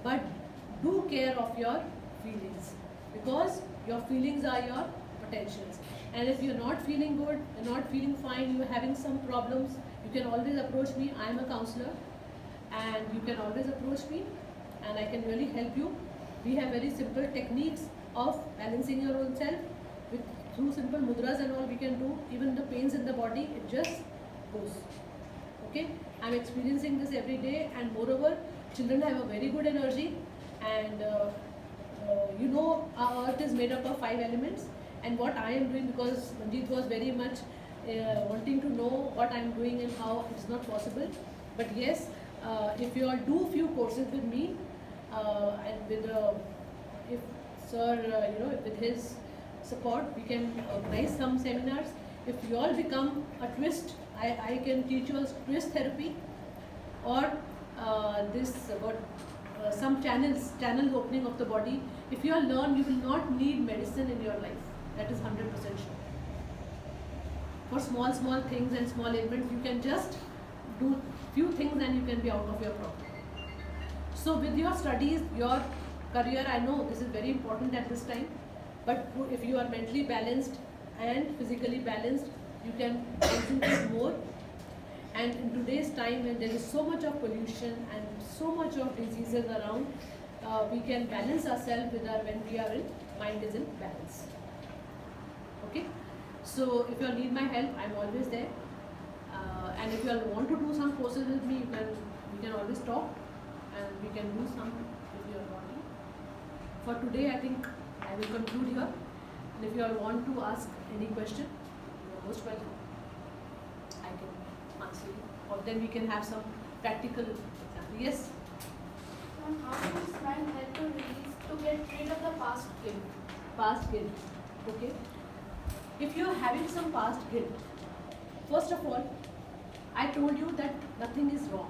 but do care of your feelings, because your feelings are your potentials. And if you're not feeling good, you're not feeling fine, you're having some problems, you can always approach me. I am a counselor, and you can always approach me, and I can really help you. We have very simple techniques of balancing your own self. Through simple mudras and all we can do. Even the pains in the body, it just goes. Okay, I'm experiencing this every day, and moreover, children have a very good energy, and you know, our earth is made up of 5 elements. And what I am doing, because Manjeet was very much wanting to know what I am doing and how, it's not possible. But yes, if you all do few courses with me, and with if sir, with his support, we can organize some seminars. If you all become a twist, I can teach you a twist therapy, or some channel opening of the body. If you all learn, you will not need medicine in your life. That is 100% sure. For small things and small ailments, you can just do few things and you can be out of your problem. So with your studies, your career, I know this is very important at this time, but if you are mentally balanced and physically balanced, you can concentrate more. And in today's time, when there is so much of pollution and so much of diseases around, we can balance ourselves when we are mind is in balance. Okay, so if you all need my help, I'm always there. And if you all want to do some courses with me, we can always talk, and we can do some if you are wanting. For today, I think I will conclude here. And if you all want to ask any question, you are most welcome. I can answer you, or then we can have some practical example. Yes. How does mind help to release, to get rid of the past guilt? Past guilt. Okay. If you are having some past guilt, first of all, I told you that nothing is wrong.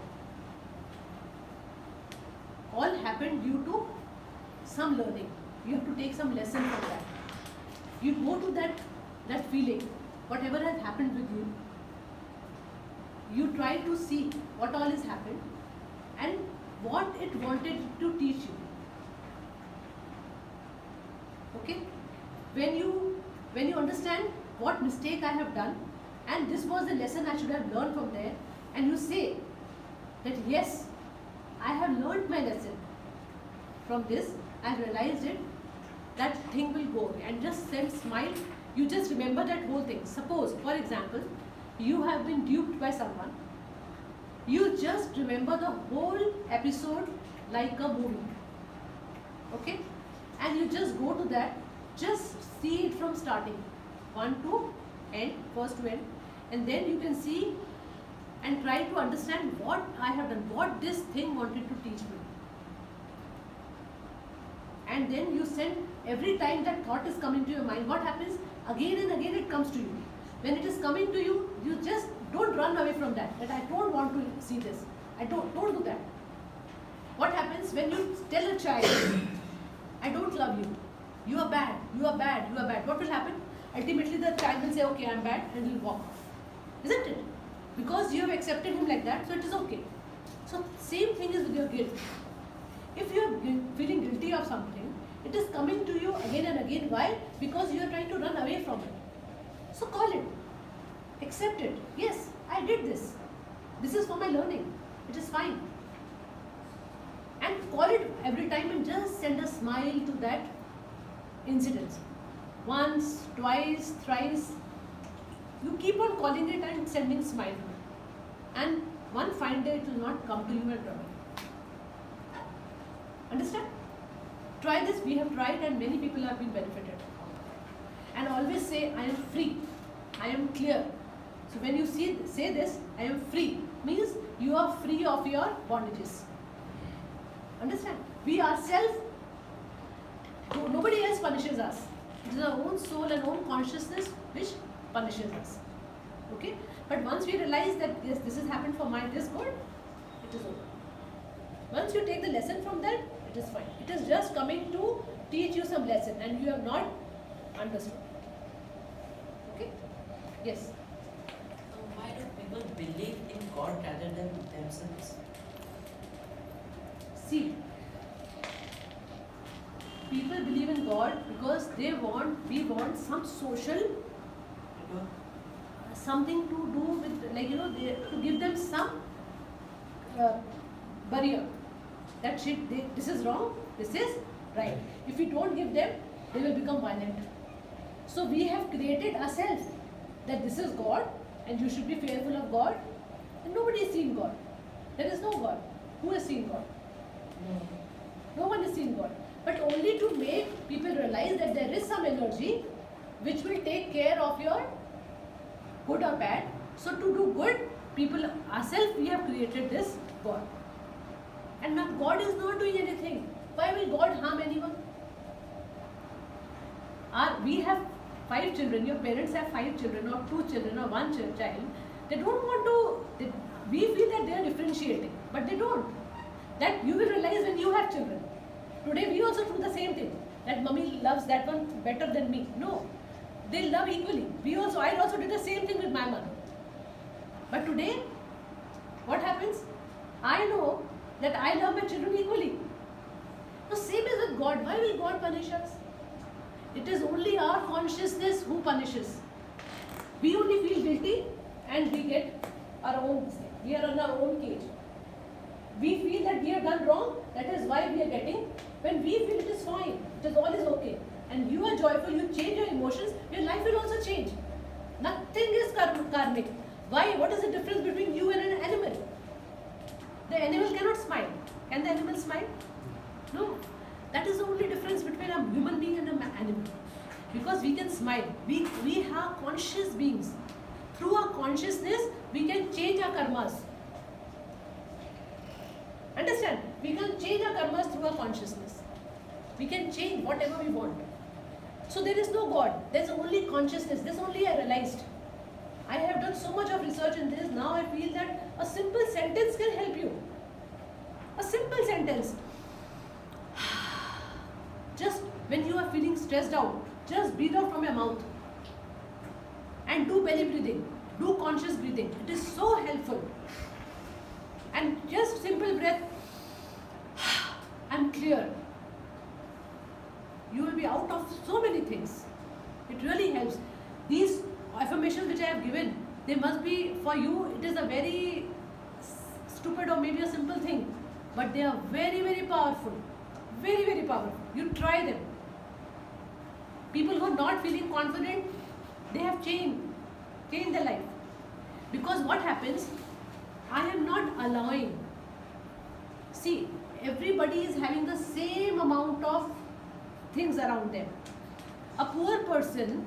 All happened due to some learning. You have to take some lesson from that. You go to that feeling, whatever has happened with you, you try to see what all has happened and what it wanted to teach you. Okay? When you understand what mistake I have done, and this was the lesson I should have learned from there, and you say that yes, I have learned my lesson from this, I have realized it, that thing will go away, and just smile. You just remember that whole thing. Suppose, for example, you have been duped by someone. You just remember the whole episode like a movie. Okay? And you just go to that, just see it from starting, 1 to end, first to end, and then you can see and try to understand what I have done, what this thing wanted to teach me. And then you send, every time that thought is coming to your mind, what happens? Again and again it comes to you. When it is coming to you, you just don't run away from that I don't want to see this. I don't do that. What happens when you tell a child, I don't love you, you are bad, you are bad, you are bad, what will happen? Ultimately the child will say, okay, I am bad, and he will walk off. Isn't it? Because you have accepted him like that, so it is okay. So same thing is with your guilt. If you are feeling guilty of something, it is coming to you again and again. Why? Because you are trying to run away from it. So call it. Accept it. Yes, I did this. This is for my learning. It is fine. And call it every time and just send a smile to that incident. Once, twice, thrice. You keep on calling it and sending smile. And one fine day it will not come to you and trouble. Understand? Try this. We have tried and many people have been benefited. And always say, I am free. I am clear. So when you say this, I am free, means you are free of your bondages. Understand? We ourselves, nobody else punishes us. It is our own soul and own consciousness which punishes us. Okay? But once we realize that yes, this has happened for my good, it is over. Once you take the lesson from that, it is fine. It is just coming to teach you some lesson and you have not understood. Okay? Yes? Why do people believe in God rather than themselves? See, people believe in God because we want some social something to do with, like, to give them some barrier. That shit, this is wrong, this is right. If we don't give them, they will become violent. So we have created ourselves that this is God and you should be fearful of God. And nobody has seen God. There is no God. Who has seen God? No one has seen God. But only to make people realize that there is some energy which will take care of your good or bad. So to do good, people ourselves, we have created this God. And now God is not doing anything. Why will God harm anyone? We have 5 children, your parents have 5 children or 2 children or 1 child. They don't want to, we feel that they are differentiating, but they don't. That you will realize when you have children. Today we also do the same thing, that mommy loves that one better than me. No, they love equally. I also did the same thing with my mother. But today, what happens? I know that I love my children equally. So same as with God. Why will God punish us? It is only our consciousness who punishes. We only feel guilty and we get our own mistake. We are in our own cage. We feel that we have done wrong, that is why we are getting. When we feel it is fine, it is all is okay, and you are joyful, you change your emotions, your life will also change. Nothing is karmic. Why? What is the difference between you and an animal? The animal cannot smile. Can the animal smile? No. That is the only difference between a human being and an animal. Because we can smile. We are conscious beings. Through our consciousness, we can change our karmas. Understand? We can change our karmas through our consciousness. We can change whatever we want. So there is no God. There is only consciousness. This only I realized. I have done so much of research in this. Now I feel that a simple sentence can help you. A simple sentence. Just when you are feeling stressed out, just breathe out from your mouth. And do belly breathing. Do conscious breathing. It is so helpful. And just simple breath. I'm clear. You will be out of so many things. It really helps. These affirmations which I have given, they must be for you. It is a very stupid or maybe a simple thing, but they are very, very powerful. Very, very powerful. You try them. People who are not feeling confident, they have changed their life. Because what happens, I am not allowing. See, everybody is having the same amount of things around them. A poor person,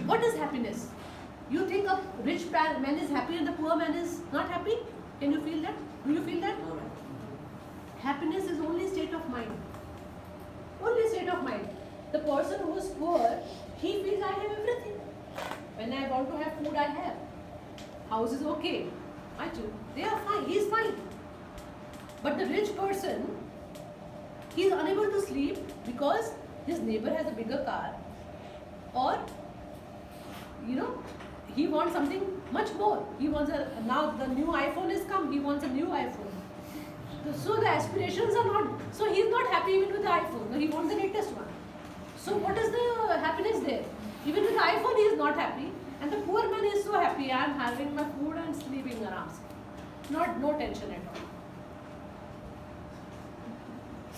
what is happiness? You think a rich man is happy and the poor man is not happy? Can you feel that? Do you feel that? Happiness is only state of mind. Only state of mind. The person who is poor, he feels I have everything. When I want to have food, I have. House is okay. My children, they are fine. He is fine. But the rich person, he is unable to sleep because his neighbor has a bigger car, or he wants something much more. He wants now the new iPhone is come. He wants a new iPhone. So the aspirations are not. So he is not happy even with the iPhone. He wants the latest one. So what is the happiness there? Even with the iPhone, he is not happy, and the poor man is so happy. I am having my food and sleeping around. No tension at all.